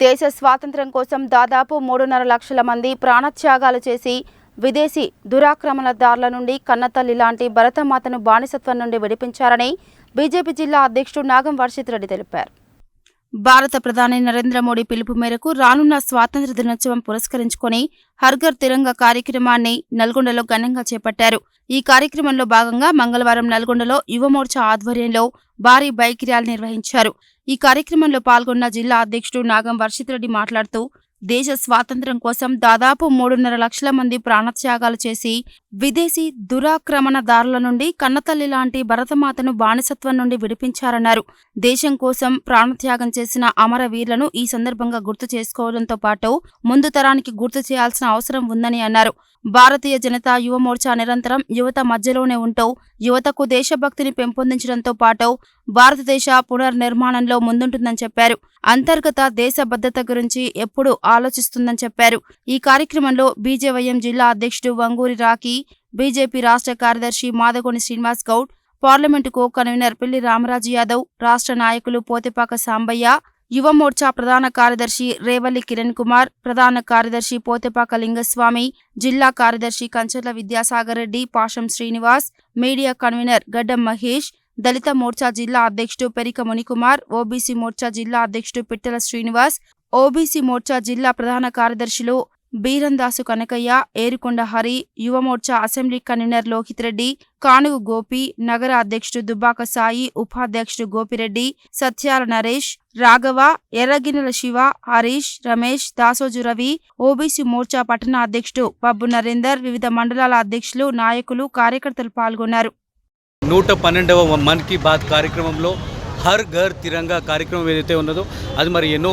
దేశ స్వాతంత్ర్యం కోసం దాదాపు 3.5 లక్షల మంది ప్రాణత్యాగాలు చేసి విదేశీ దురాక్రమణదారుల నుండి కన్నతల్లి లాంటి భరతమాతను బానిసత్వం నుండి విడిపించారని బీజేపీ జిల్లా అధ్యక్షుడు నాగం వర్షిత్ రెడ్డి తెలిపారు. భారత ప్రధాని నరేంద్ర మోడీ పిలుపు మేరకు రానున్న స్వాతంత్ర్య దినోత్సవం పురస్కరించుకొని హర్ ఘర్ తిరంగా కార్యక్రమాన్ని నల్గొండలో ఘనంగా చేపట్టారు. ఈ కార్యక్రమంలో భాగంగా మంగళవారం నల్గొండలో యువమోర్చా ఆధ్వర్యంలో భారీ బైక్ ర్యాలీ నిర్వహించారు. ఈ కార్యక్రమంలో పాల్గొన్న జిల్లా అధ్యక్షుడు నాగం వర్షిత్ రెడ్డి మాట్లాడుతూ దేశ స్వాతంత్ర్యం కోసం దాదాపు 3.5 లక్షల మంది ప్రాణత్యాగాలు చేసి విదేశీ దురాక్రమణదారుల నుండి కన్నతల్లి లాంటి భరతమాతను బానిసత్వం నుండి విడిపించారన్నారు. దేశం కోసం ప్రాణత్యాగం చేసిన అమరవీరులను ఈ సందర్భంగా గుర్తు చేసుకోవడంతో పాటు ముందు తరానికి గుర్తు చేయాల్సిన అవసరం ఉందని అన్నారు. భారతీయ జనతా యువ మోర్చా నిరంతరం యువత మధ్యలోనే ఉంటూ యువతకు దేశభక్తిని పెంపొందించడంతో పాటు భారతదేశ పునర్నిర్మాణంలో ముందుంటుందని చెప్పారు. అంతర్గత దేశ భద్రత గురించి ఎప్పుడూ ఆలోచిస్తుందని చెప్పారు. ఈ కార్యక్రమంలో బీజేవైఎం జిల్లా అధ్యక్షుడు వంగూరి రాకీ, బీజేపీ రాష్ట్ర కార్యదర్శి Madagoni Srinivas Goud, parliament co convener పిల్లి రామరాజు యాదవ్, రాష్ట్ర నాయకులు పోతేపాక సాంబయ్య, యువ మోర్చా ప్రధాన కార్యదర్శి రేవల్లి కిరణ్ కుమార్, ప్రధాన కార్యదర్శి పోతేపాక లింగస్వామి, జిల్లా కార్యదర్శి కంచర్ల విద్యాసాగర్ రెడ్డి, పాషం శ్రీనివాస్, మీడియా కన్వీనర్ గడ్డం మహేష్, దళిత మోర్చా జిల్లా అధ్యక్షుడు పెరిక మునికుమార్, ఓబీసీ మోర్చా జిల్లా అధ్యక్షుడు పిట్టల శ్రీనివాస్, ఓబీసీ మోర్చా జిల్లా ప్రధాన కార్యదర్శులు బీరందాసు కనకయ్య, ఏరుకొండ హరి, యువ మోర్చా అసెంబ్లీ కన్వీనర్ లోహిత్ రెడ్డి, కానుగు గోపి, నగర అధ్యక్షుడు దుబ్బాక సాయి, ఉపాధ్యక్షుడు గోపిరెడ్డి, సత్యాల నరేష్, రాఘవ, ఎర్రగిన్నెల శివ, హరీష్, రమేష్, దాసోజు రవి, ఓబీసీ మోర్చా పట్టణ అధ్యక్షుడు పబ్బు నరేందర్, వివిధ మండలాల అధ్యక్షులు, నాయకులు, కార్యకర్తలు పాల్గొన్నారు. 112వ మన్ కీ బాత్ కార్యక్రమంలో హర్ ఘర్ తిరంగా కార్యక్రమం ఏదైతే ఉన్నదో అది మరి ఎన్నో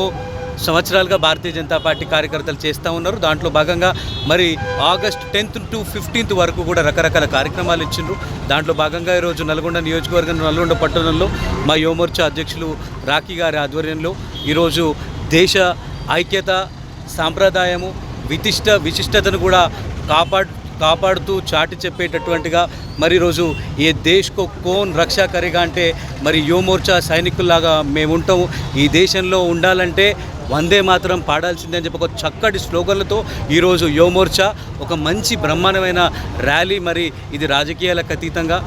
సంవత్సరాలుగా భారతీయ జనతా పార్టీ కార్యకర్తలు చేస్తూ ఉన్నారు. దాంట్లో భాగంగా మరి ఆగస్ట్ 10th to 15th వరకు కూడా రకరకాల కార్యక్రమాలు ఇచ్చిండ్రు. దాంట్లో భాగంగా ఈరోజు నల్గొండ నియోజకవర్గం నల్గొండ పట్టణంలో మా యువమోర్చా అధ్యక్షులు రాకీ గారి ఆధ్వర్యంలో ఈరోజు దేశ ఐక్యత, సాంప్రదాయము, విశిష్టతను కూడా కాపాడుతూ చాటి చెప్పేటటువంటిగా మరి ఈరోజు ఏ దేశ్కో కోన్ రక్షా కరేగా అంటే మరి యువమోర్చా సైనికుల్లాగా మేము ఉంటాము. ఈ దేశంలో ఉండాలంటే వందే మాత్రం పాడాల్సిందే అని చెప్పి ఒక చక్కటి స్లోగన్లతో ఈరోజు యువమోర్చా ఒక మంచి బ్రహ్మాండమైన ర్యాలీ మరి ఇది రాజకీయాలకు అతీతంగా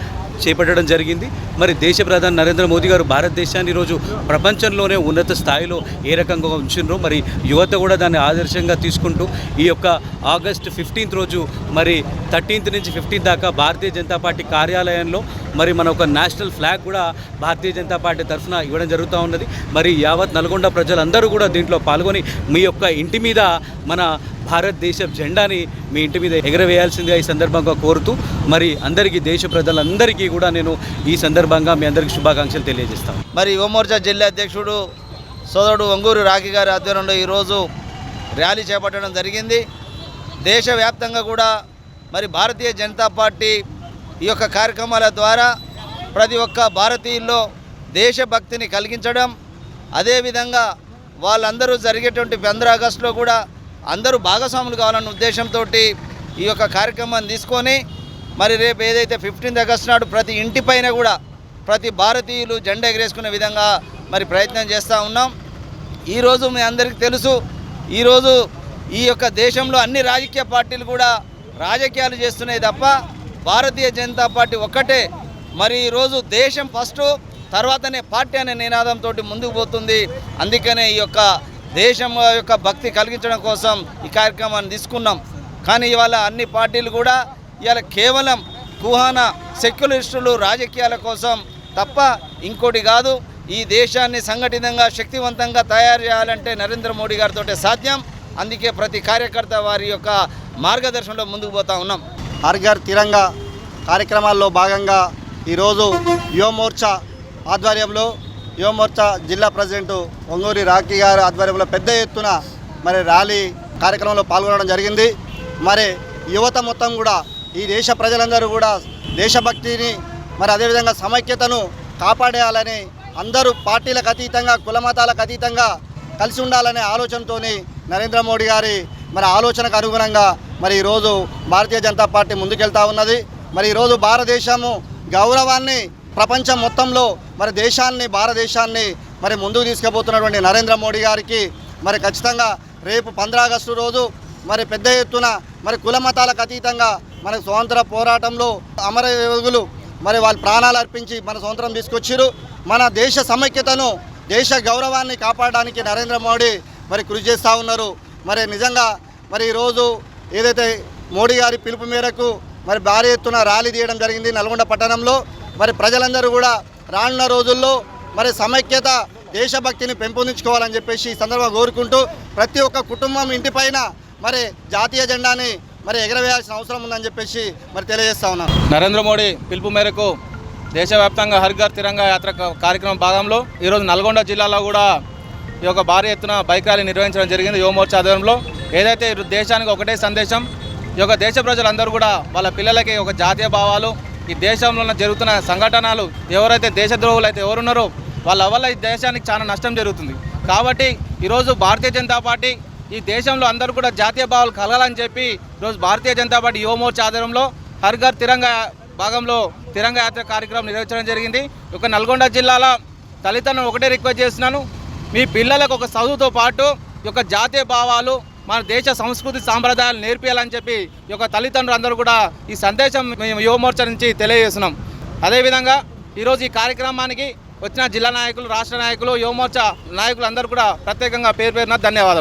చేపట్టడం జరిగింది. మరి దేశ ప్రధాని నరేంద్ర మోదీ గారు భారతదేశాన్ని ఈరోజు ప్రపంచంలోనే ఉన్నత స్థాయిలో ఏ రకంగా ఉంచిండ్రో మరి యువత కూడా దాన్ని ఆదర్శంగా తీసుకుంటూ ఈ యొక్క ఆగస్ట్ 15th రోజు మరి 13th నుంచి 15th దాకా భారతీయ జనతా పార్టీ కార్యాలయంలో మరి మన ఒక నేషనల్ ఫ్లాగ్ కూడా భారతీయ జనతా పార్టీ తరఫున ఇవ్వడం జరుగుతూ ఉన్నది. మరి యావత్ నల్గొండ ప్రజలందరూ కూడా దీంట్లో పాల్గొని మీ యొక్క ఇంటి మీద మన భారతదేశ జెండాని మీ ఇంటి మీద ఎగరవేయాల్సిందిగా ఈ సందర్భంగా కోరుతూ మరి అందరికీ దేశ ప్రజలందరికీ కూడా నేను ఈ సందర్భంగా మీ అందరికీ శుభాకాంక్షలు తెలియజేస్తాను. మరి యువమోర్చా జిల్లా అధ్యక్షుడు సోదరుడు వంగూరి రాకీ గారి ఆధ్వర్యంలో ఈరోజు ర్యాలీ చేపట్టడం జరిగింది. దేశవ్యాప్తంగా కూడా మరి భారతీయ జనతా పార్టీ ఈ యొక్క కార్యక్రమాల ద్వారా ప్రతి ఒక్క భారతీయుల్లో దేశభక్తిని కలిగించడం, అదేవిధంగా వాళ్ళందరూ జరిగేటువంటి 15 ఆగస్టులో కూడా అందరూ భాగస్వాములు కావాలన్న ఉద్దేశంతో ఈ యొక్క కార్యక్రమాన్ని తీసుకొని మరి రేపు ఏదైతే 15th ఆగస్టు నాడు ప్రతి ఇంటిపైన కూడా ప్రతి భారతీయులు జెండా ఎగరేసుకునే విధంగా మరి ప్రయత్నం చేస్తూ ఉన్నాం. ఈరోజు మీ అందరికీ తెలుసు, ఈరోజు ఈ యొక్క దేశంలో అన్ని రాజకీయ పార్టీలు కూడా రాజకీయాలు చేస్తున్నాయి తప్ప భారతీయ జనతా పార్టీ ఒక్కటే మరి ఈరోజు దేశం ఫస్ట్ తర్వాతనే పార్టీ అనే నినాదంతో ముందుకు పోతుంది. అందుకనే ఈ యొక్క దేశం యొక్క భక్తి కలిగించడం కోసం ఈ కార్యక్రమాన్ని తీసుకున్నాం. కానీ ఇవాళ అన్ని పార్టీలు కూడా ఇవాళ కేవలం కుహాన సెక్యులరిస్టులు రాజకీయాల కోసం తప్ప ఇంకోటి కాదు. ఈ దేశాన్ని సంఘటితంగా శక్తివంతంగా తయారు చేయాలంటే నరేంద్ర మోడీ గారితో సాధ్యం. అందుకే ప్రతి కార్యకర్త వారి యొక్క మార్గదర్శనంలో ముందుకు పోతూ ఉన్నాం. హర్ ఘర్ తిరంగా కార్యక్రమాల్లో భాగంగా ఈరోజు యువమోర్చా ఆధ్వర్యంలో యువమోర్చా జిల్లా ప్రెసిడెంట్ వంగూరి రాకీ గారి ఆధ్వర్యంలో పెద్ద ఎత్తున మరి ర్యాలీ కార్యక్రమంలో పాల్గొనడం జరిగింది. మరి యువత మొత్తం కూడా ఈ దేశ ప్రజలందరూ కూడా దేశభక్తిని మరి అదేవిధంగా సమైక్యతను కాపాడేయాలని అందరూ పార్టీలకు అతీతంగా కులమతాలకు అతీతంగా కలిసి ఉండాలనే ఆలోచనతో నరేంద్ర మోడీ గారి మరి ఆలోచనకు అనుగుణంగా మరి ఈరోజు భారతీయ జనతా పార్టీ ముందుకెళ్తా ఉన్నది. మరి ఈరోజు భారతదేశము గౌరవాన్ని ప్రపంచం మొత్తంలో మరి దేశాన్ని భారతదేశాన్ని మరి ముందుకు తీసుకుపోతున్నటువంటి నరేంద్ర మోడీ గారికి మరి ఖచ్చితంగా రేపు 15 ఆగస్టు రోజు మరి పెద్ద ఎత్తున మరి కుల మతాలకు అతీతంగా మన స్వాతంత్ర పోరాటంలో అమరయోధులు మరి వాళ్ళు ప్రాణాలు అర్పించి మన స్వాతంత్రం తీసుకొచ్చారు. మన దేశ సమైక్యతను దేశ గౌరవాన్ని కాపాడడానికి నరేంద్ర మోడీ మరి కృషి చేస్తూ ఉన్నారు. మరి నిజంగా మరి ఈరోజు ఏదైతే మోడీ గారి పిలుపు మేరకు మరి భారీ ఎత్తున ర్యాలీ తీయడం జరిగింది నల్గొండ పట్టణంలో. మరి ప్రజలందరూ కూడా రానున్న రోజుల్లో మరి సమైక్యత దేశభక్తిని పెంపొందించుకోవాలని చెప్పేసి ఈ సందర్భంగా కోరుకుంటూ ప్రతి ఒక్క కుటుంబం ఇంటిపైన మరి జాతీయ జెండాని మరి ఎగరవేయాల్సిన అవసరం ఉందని చెప్పేసి మరి తెలియజేస్తా ఉన్నాను. నరేంద్ర మోడీ పిలుపు మేరకు దేశవ్యాప్తంగా హర్ ఘర్ తిరంగా యాత్ర కార్యక్రమం భాగంలో ఈరోజు నల్గొండ జిల్లాలో కూడా ఈ యొక్క భారీ ఎత్తున బైక్ ర్యాలీ నిర్వహించడం జరిగింది యువ మోర్చా ఆధ్వర్యంలో. ఏదైతే దేశానికి ఒకటే సందేశం, ఈ యొక్క దేశ ప్రజలందరూ కూడా వాళ్ళ పిల్లలకి ఒక జాతీయ భావాలు, ఈ దేశంలో జరుగుతున్న సంఘటనలు, ఎవరైతే దేశద్రోహులు అయితే ఎవరున్నారో వాళ్ళ వల్ల ఈ దేశానికి చాలా నష్టం జరుగుతుంది. కాబట్టి ఈరోజు భారతీయ జనతా పార్టీ ఈ దేశంలో అందరూ కూడా జాతీయ భావాలు కలగాలని చెప్పి ఈరోజు భారతీయ జనతా పార్టీ యువ మోర్చా ఆధ్వర్యంలో హర్ ఘర్ తిరంగా భాగంలో తిరంగా యాత్ర కార్యక్రమం నిర్వహించడం జరిగింది. ఒక నల్గొండ జిల్లాల తల్లిదండ్రులను ఒకటే రిక్వెస్ట్ చేస్తున్నాను, మీ పిల్లలకు ఒక చదువుతో పాటు ఈ యొక్క జాతీయ భావాలు, మన దేశ సంస్కృతి సాంప్రదాయాలు నేర్పియాలని చెప్పి ఈ యొక్క తల్లిదండ్రులు అందరూ కూడా ఈ సందేశం మేము యువ మోర్చా నుంచి తెలియజేస్తున్నాం. అదేవిధంగా ఈరోజు ఈ కార్యక్రమానికి వచ్చిన జిల్లా నాయకులు, రాష్ట్ర నాయకులు, యువ మోర్చా నాయకులు అందరూ కూడా ప్రత్యేకంగా పేరు పేరున ధన్యవాదం.